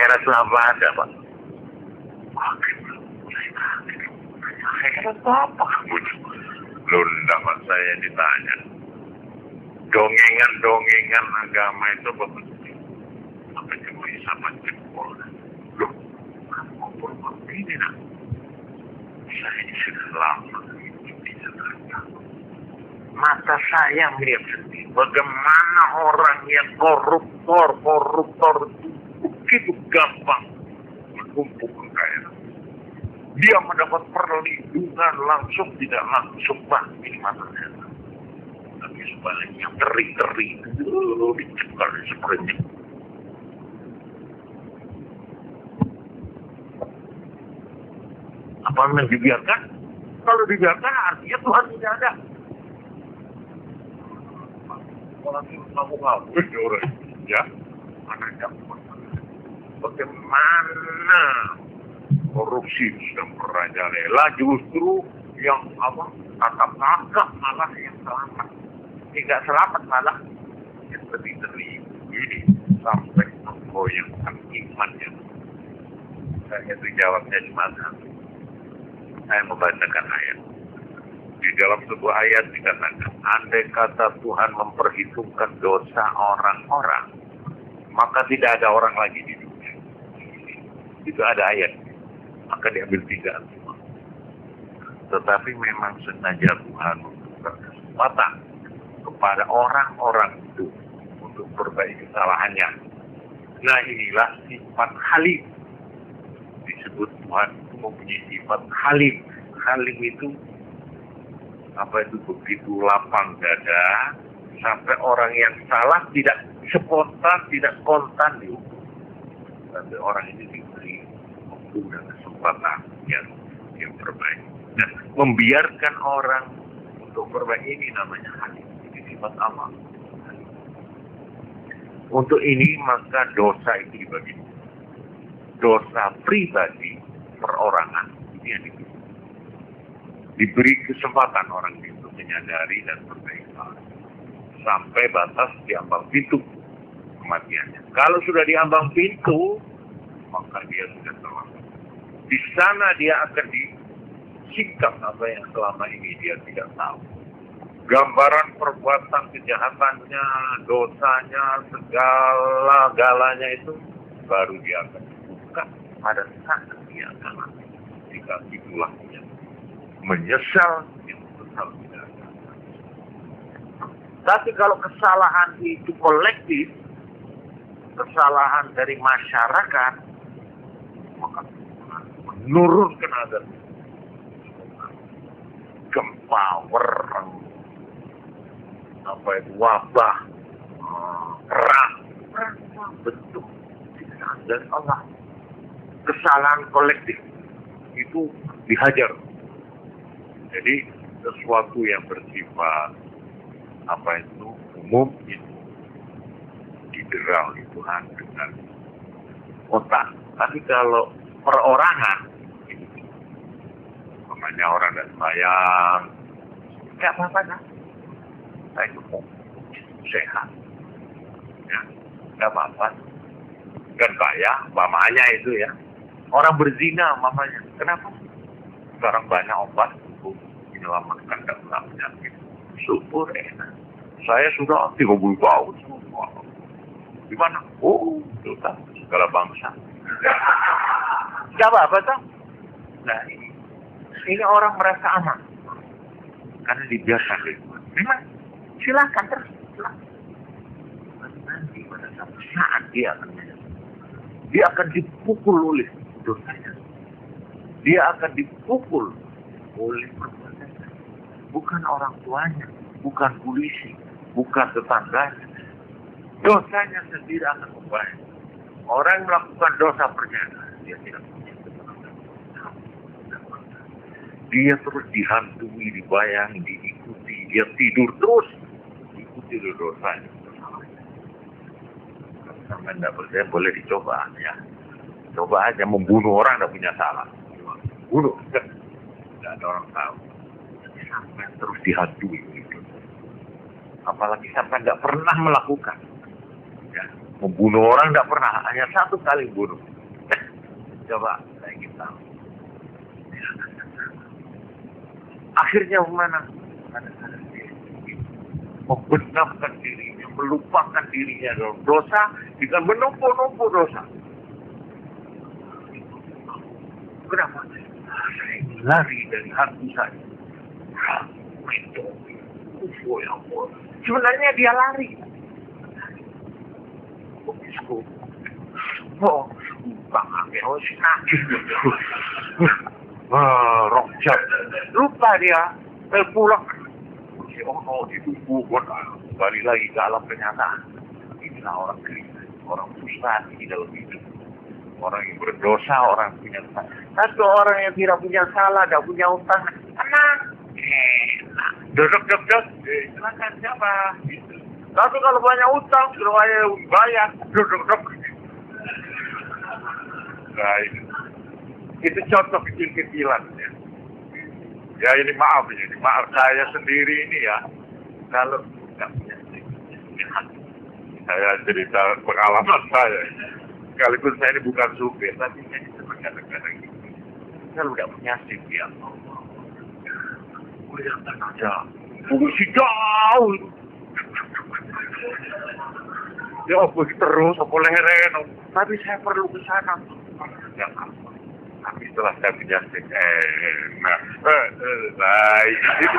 akhirat itu apa ada, Pak? Akhirat apa? Loh, enggak, Pak, saya ditanya. Dongengan agama itu betul. Apa cuma sama jempol? Loh, kamu ini nak? Saya sudah lama di Jakarta. Mata saya melihat sendiri bagaimana orang yang koruptor begitu gampang menumpuk kekayaan. Dia mendapat perlindungan langsung tidak langsung, Pak, ini matanya. Tapi sebaliknya teri dicekal seperti apa yang dibiarkan? Kalau dibiarkan artinya Tuhan tidak ada. Apalagi ngaku-ngaku orang, ya, mana dapat? Bagaimana korupsi sudah merajalela, justru yang kakak malah yang selamat, tidak selamat malah yang lebih terlibat ini sampai menggoyangkan imannya. Saya itu jawabnya di mana? Saya membacakan ayat. Di dalam sebuah ayat dikatakan, andai kata Tuhan memperhitungkan dosa orang-orang, maka tidak ada orang lagi di dunia. Itu ada ayat. Maka diambil tindakan semua. Tetapi memang sengaja Tuhan memberikan kesempatan kepada orang-orang itu untuk perbaiki kesalahannya. Nah, inilah sifat halim. Disebut Tuhan itu mempunyai sifat halim. Halim itu begitu lapang dada sampai orang yang salah tidak spontan, tidak kontan dihukum. Sampai orang ini diberi waktu dan kesempatan yang terbaik. Dan membiarkan orang untuk perbaiki ini namanya halim. Ini sifat Allah. Untuk ini maka dosa itu dibagi. Dosa pribadi perorangan ini yang diberi kesempatan orang itu menyadari dan perbaiki sampai batas diambang pintu kematiannya. Kalau sudah diambang pintu, maka dia sudah telah. Di sana dia akan disikap apa yang selama ini dia tidak tahu. Gambaran perbuatan kejahatannya, dosanya, segala-galanya itu baru dia akan dibuka pada saat dia akan mati. Jika itulah dia menyesal yang besar tidak ada. Tapi kalau kesalahan itu kolektif, kesalahan dari masyarakat, maka menurunkan azab. Gempa, wabah, perang bentuk siksaan dari Allah. Kesalahan kolektif itu dihajar. Jadi sesuatu yang bersifat umum itu didera oleh Tuhan dengan otak. Tapi kalau perorangan itu namanya orang dan sembahyang, nggak apa-apa kan? Saya cukup sehat, ya, nggak apa-apa. Kan kaya, mamanya itu ya. Orang berzina, mamanya. Kenapa? Sekarang banyak obat untuk menyelamatkan dan penyakit. Syukur enak. Saya sudah 30 tahun semua. Di mana? Oh, sudah segala bangsa. Gak apa-apa toh. Nah, ini orang merasa aman karena dibiarkan oleh Tuhan. Memang silakan terus. Nanti pada saat dia akan dipukul oleh dosanya. Dia akan dipukul oleh perbuatannya. Bukan orang tuanya, bukan polisi, bukan tetangganya. Dosanya sendiri akan membayar. Orang melakukan dosa perjalanan, dia tidak punya ketenangan. Dia terus dihantui, dibayangi, diikuti. Dia tidur terus, diikuti oleh dosanya. Sampai tidak percaya boleh dicoba, ya. Coba aja membunuh orang tidak punya salah. Bunuh, tidak ada orang tahu. Sampai terus dihantui. Apalagi sampai tidak pernah melakukan. Ya. Membunuh orang tidak pernah, hanya satu kali bunuh. Coba saya ingin tahu. Akhirnya mana? Kadang-kadang dia membenamkan dirinya, melupakan dirinya dalam dosa dengan menumpuk-numpuk dosa. Kenapa? Saya lari dari hati saya. Itu, ya Allah. Sebenarnya dia lari. Oh, rokjat. Lupa dia. Pulang. Oh, ditunggu. Kembali lagi ke alam kenyataan. Inilah orang gelisah. Orang frustasi di dalam hidup. Orang yang berdosa, orang yang punya salah. Satu orang yang tidak punya salah, tidak punya utang. Tenang. Enak. Duduk. Silakan siapa? Gitu. Tapi kalau banyak utang, suruh bayar. Duduk. Nah, itu contoh kecil-kecilan ya. Ya ini maaf saya sendiri ini ya. Kalau nggak punya hati, saya cerita pengalaman saya. Sekaligus saya ini bukan supir, tapi saya ini kadang-kadang gitu. Kalau nggak punya SIM ya, kelihatan aja fungsi jauh. Ya terus, apa leheran. Tapi saya perlu ke sana. Yang apa? Tapi setelah saya punya SIM, itu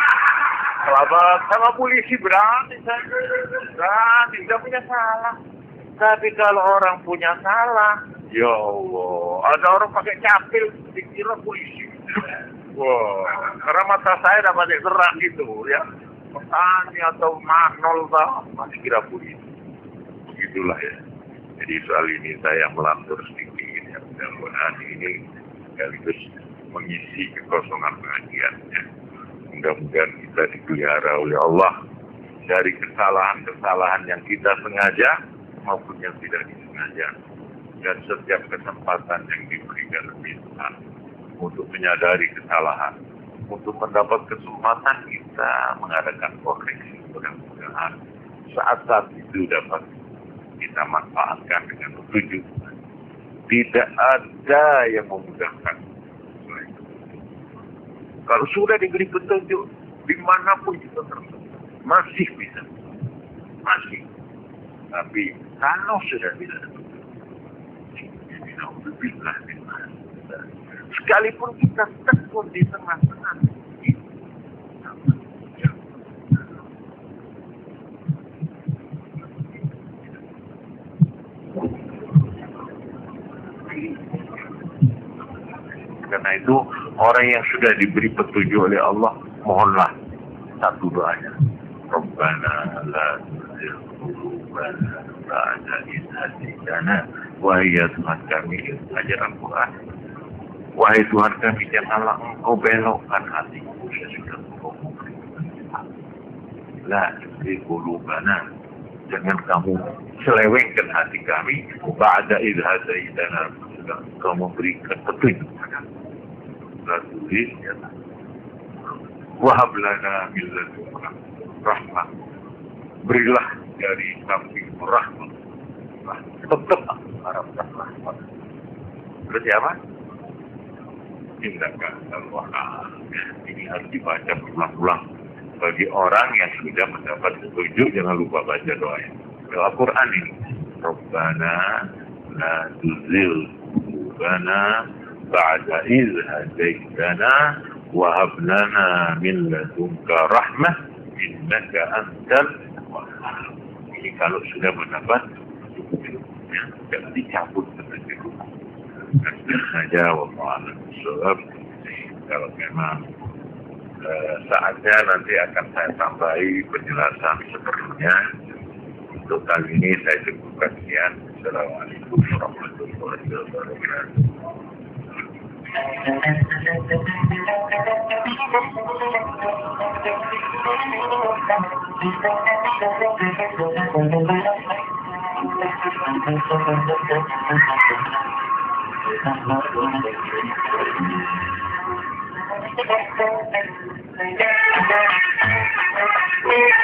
selamat sama polisi berani tidak punya salah. Tapi kalau orang punya salah, ya Allah, ada orang pakai capil dikira polisi. Wah, karena mata saya dapat gerak gitu ya, petani atau manol masih kira polisi. Begitulah ya. Jadi soal ini saya melantur sedikit ya, mudah-mudahan ini sekaligus mengisi kekosongan pengajiannya. Mudah-mudahan kita dipelihara oleh Allah dari kesalahan-kesalahan yang kita sengaja maupun yang tidak disengaja. Dan setiap kesempatan yang diberikan kita untuk menyadari kesalahan, untuk mendapat kesempatan kita mengadakan koreksi, mudah-mudahan saat-saat itu dapat kita manfaatkan dengan petunjuk. Tidak ada yang memudahkan. Kalau sudah diberi petunjuk, dimanapun kita tertentu, masih bisa. Masih. Tapi kalau sudah tidak ada petunjuk, sekalipun kita tekun di tengah-tengah, karena itu orang yang sudah diberi petunjuk oleh Allah, mohonlah satu doanya. Rabbana la tuzigh qulubana ba'da idh hadaytana. Wahai Tuhan kami, ajaran Quran. Wahai Tuhan kami, janganlah Engkau belokkan hatiku sesudah Engkau memberikan. La tuzigh qulubana. Jangan kamu selewengkan hati kami ba'da idh hadaytana. Sudah Engkau memberikan petunjuk. Wahab lana min ladunka rahmah. Berilah dari kami rahmat. Tetap harap rahmat. Terus siapa? Tindakan Allah. Ini harus dibaca ulang-ulang. Bagi orang yang sudah mendapat petunjuk, jangan lupa baca doanya. Doa Quran ini. Rabbana la tuzigh qulubana ba'da idh hadaytana wa hab lana min ladunka rahmah innaka antal wahhab. Ini kalau sudah mendapat ya, jangan dicabut petunjuk. Saja wallahu a'lam bishawab. Kalau memang saatnya nanti akan saya tambahi penjelasan sepenuhnya. Untuk kali ini saya cukupkan sekian. Assalamualaikum warahmatullahi wabarakatuh. Thank you.